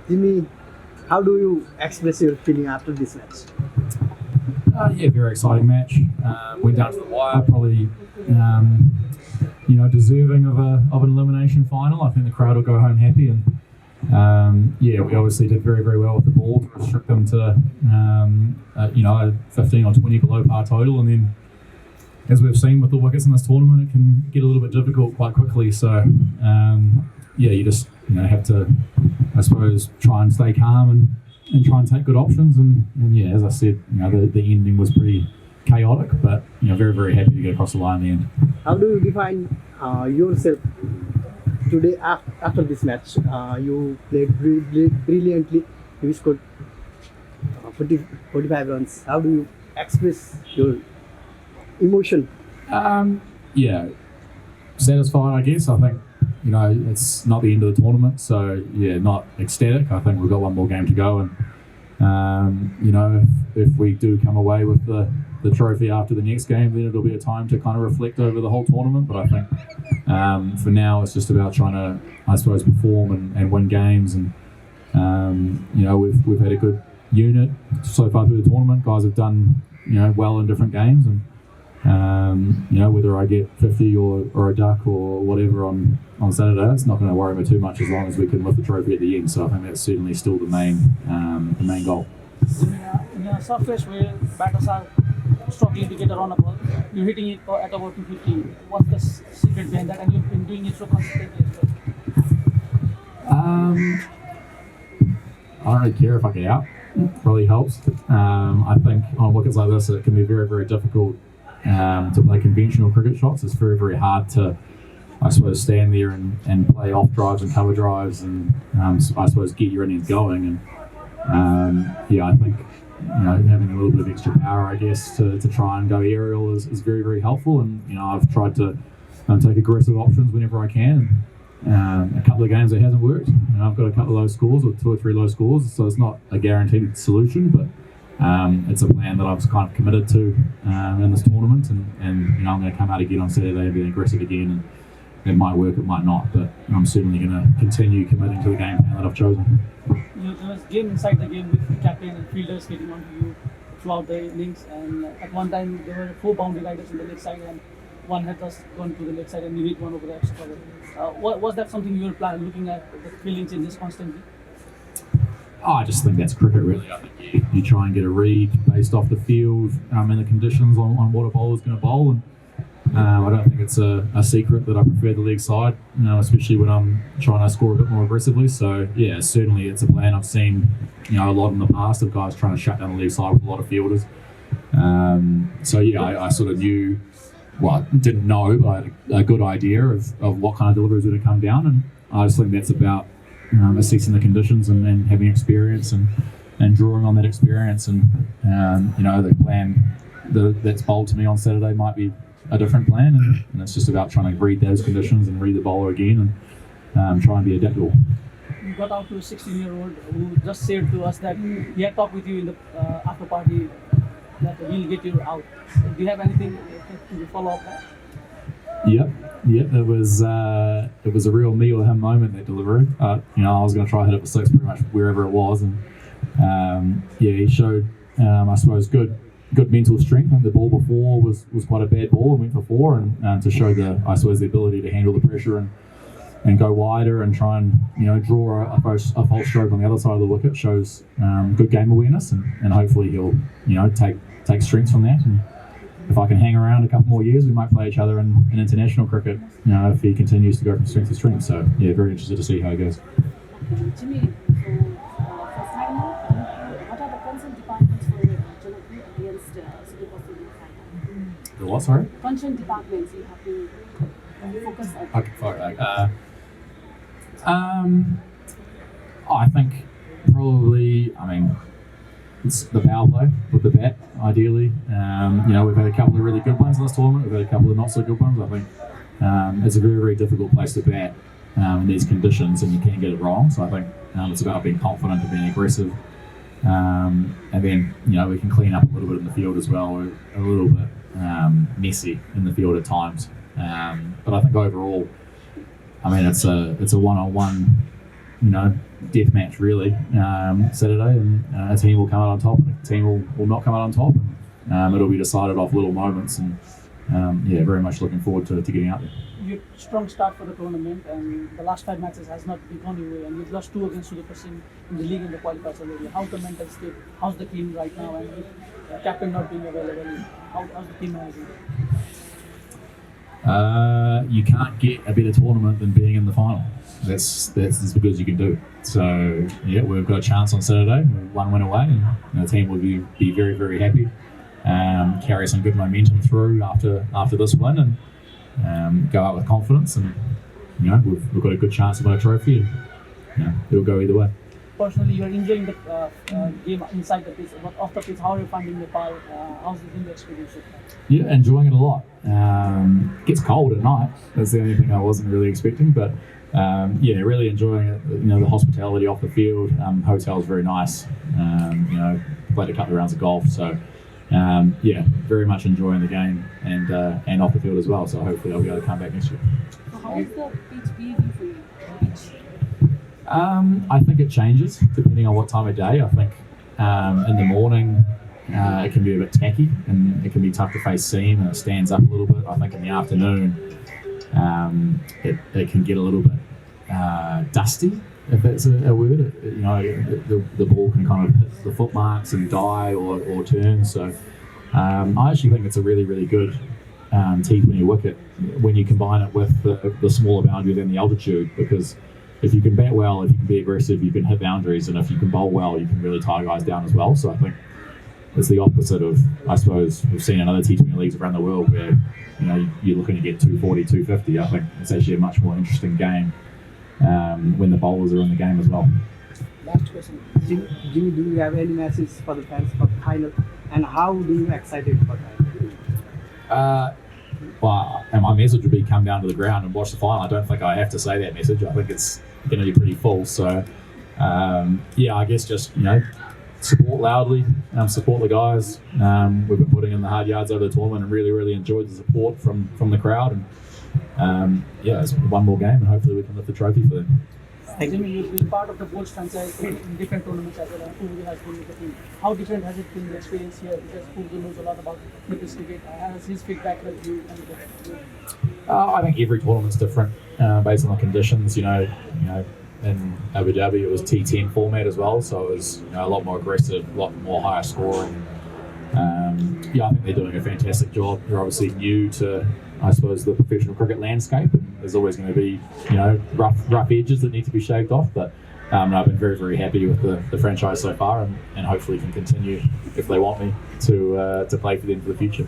Jimmy, how do you express your feeling after this match? Yeah, very exciting match. Went down to the wire, probably deserving of an elimination final. I think the crowd will go home happy, and we obviously did very, very well with the ball to restrict them to a 15 or 20 below par total, and then as we've seen with the wickets in this tournament, it can get a little bit difficult quite quickly. So you just have to, I suppose, try and stay calm and try and take good options. And as I said, the ending was pretty chaotic, but very, very happy to get across the line in the end. How do you define yourself today after this match? You played brilliantly. You scored 45 runs. How do you express your emotion? Satisfied, I guess. I think it's not the end of the tournament, so not ecstatic. I think we've got one more game to go, and if we do come away with the trophy after the next game, then it'll be a time to kind of reflect over the whole tournament. But I think for now it's just about trying to, I suppose, perform and win games, and we've had a good unit so far through the tournament. Guys have done well in different games, and whether I get 50 or a duck or whatever on Saturday, it's not going to worry me too much as long as we can lift the trophy at the end. So I think that's certainly still the main goal. In a surface where batters are struggling to get around a ball, you're hitting it at about 250. What's the secret behind that? And you've been doing it so consistently as well. I don't really care if I get out. It really helps. I think on wickets like this, it can be very, very difficult to play conventional cricket shots. It's very, very hard to, I suppose, stand there and play off drives and cover drives, and I suppose get your innings going. And I think having a little bit of extra power, I guess, to try and go aerial is very, very helpful. And I've tried to take aggressive options whenever I can. A couple of games it hasn't worked. I've got a couple of low scores or 2 or 3 low scores, so it's not a guaranteed solution, but it's a plan that I was kind of committed to in this tournament, and I'm going to come out again on Saturday and be aggressive again, and it might work, it might not, but I'm certainly going to continue committing to the game plan that I've chosen. There was game inside the game with the captain and fielders getting onto you throughout the innings, and at one time there were 4 boundary riders on the left side, and one had just gone to the left side and you hit one over the extra cover. Was that something you were looking at, the fielding changes constantly? I just think that's cricket, really. I think you try and get a read based off the field and the conditions on what a bowler's going to bowl. And I don't think it's a secret that I prefer the leg side, especially when I'm trying to score a bit more aggressively. So, certainly it's a plan. I've seen a lot in the past of guys trying to shut down the leg side with a lot of fielders. I sort of knew, didn't know, but I had a good idea of what kind of deliveries were going to come down. And I just think that's about assessing the conditions and having experience and drawing on that experience, and the plan that's bowled to me on Saturday might be a different plan, and it's just about trying to read those conditions and read the bowler again and try and be adaptable. You got out to a 16-year-old who just said to us that he had talked with you in the after party that he'll get you out. Do you have anything to follow up that? Yep. It was a real me or him moment, that delivery. I was going to try and hit it for 6 pretty much wherever it was, and he showed I suppose good mental strength. I think the ball before was quite a bad ball and went for 4, and to show the ability to handle the pressure and go wider and try and draw a false stroke on the other side of the wicket shows good game awareness, and hopefully he'll take strengths from that. And if I can hang around a couple more years, we might play each other in international cricket, if he continues to go from strength to strength. So, very interested to see how it goes. Jimmy, for final, what are the concern departments for Janakpur against Super final? The what, sorry? Concern departments you have to focus on. Okay, sorry. I think probably, it's the power play with the bat, ideally. We've had a couple of really good ones in this tournament. We've had a couple of not so good ones. I think it's a very, very difficult place to bat in these conditions, and you can't get it wrong. So I think it's about being confident and being aggressive. And then, we can clean up a little bit in the field as well. We're a little bit messy in the field at times. But I think overall, it's a one-on-one, death match really Saturday, and a team will come out on top and a team will not come out on top, and it'll be decided off little moments, and yeah, very much looking forward to getting out there. You had strong start for the tournament, and the last 5 matches has not been gone your way, and you've lost 2 against Super in the league and the qualifiers already. How's the mental state? How's the team right now? And with captain not being available, how's the team managing? You can't get a better tournament than being in the final. That's as good as you can do. So yeah, we've got a chance on Saturday. We're 1 win away, and the team will be very, very happy. Carry some good momentum through after this win, and go out with confidence. And we've got a good chance to win a trophy. And, it'll go either way. Personally, you're enjoying the game inside the pitch, but off the pitch, how are you finding Nepal? How's the experience? Yeah, enjoying it a lot. Gets cold at night. That's the only thing I wasn't really expecting, but yeah, really enjoying it. The hospitality off the field. Hotel's very nice. Played a couple of rounds of golf, so yeah, very much enjoying the game and off the field as well. So hopefully I'll be able to come back next year. So how is the pitch behaving for you? I think it changes depending on what time of day. I think in the morning it can be a bit tacky and it can be tough to face seam, and it stands up a little bit. I think in the afternoon it can get a little bit dusty, if that's a word. The ball can kind of hit the foot marks and die or turn. So I actually think it's a really, really good T20 wicket when you combine it with the smaller boundary than the altitude, because if you can bat well, if you can be aggressive, you can hit boundaries, and if you can bowl well, you can really tie guys down as well. So I think it's the opposite of, I suppose, we've seen in other T20 leagues around the world where you're looking to get 240, 250. I think it's actually a much more interesting game when the bowlers are in the game as well. Last question. Jimmy, do you have any message for the fans for the final, and how do you excited for that? Well, and my message would be come down to the ground and watch the final. I don't think I have to say that message. I think it's going to be pretty full. So, yeah, I guess just, support loudly, support the guys. We've been putting in the hard yards over the tournament and really, really enjoyed the support from the crowd. And yeah, it's one more game and hopefully we can lift the trophy for them. Jimmy, you've been part of the Bulls franchise in different tournaments as well, and Pooja has been with the team. How different has it been, the experience here? Because Pooja knows a lot about Nepal's cricket. Has his feedback with you? I think every tournament's different based on the conditions. In Abu Dhabi it was T10 format as well, so it was a lot more aggressive, a lot more higher scoring. Yeah, I think they're doing a fantastic job. They're obviously new to, I suppose, the professional cricket landscape, and there's always going to be, rough edges that need to be shaved off. But I've been very, very happy with the franchise so far, and hopefully can continue if they want me to play for them for the future.